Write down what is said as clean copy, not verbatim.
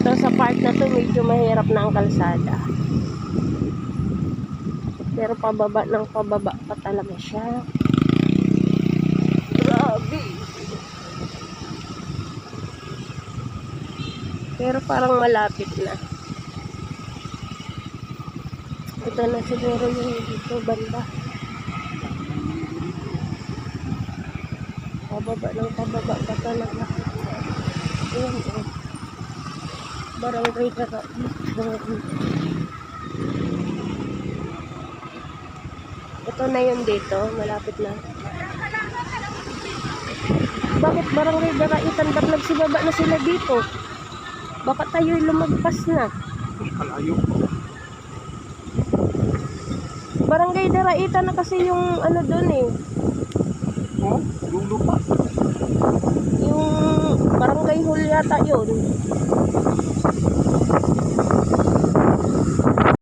Ito sa part na to medyo mahirap na ang kalsada. Pero pababa ng pababa pa talaga siya. Grabe. Pero parang malapit na. Ito na siguro yung dito banda. Pababa ng pababa pa talaga. Ayan o. Barangay Karait. Ito na yun dito. Malapit na. Bakit Barangay Karaitan? Ba't nagsibaba na sila dito? Baka tayo'y lumagpas na. Malayo. Barangay Daraitan na kasi yung ano dun eh. Oh, dulo pa. Yung Barangay Hall yata yun.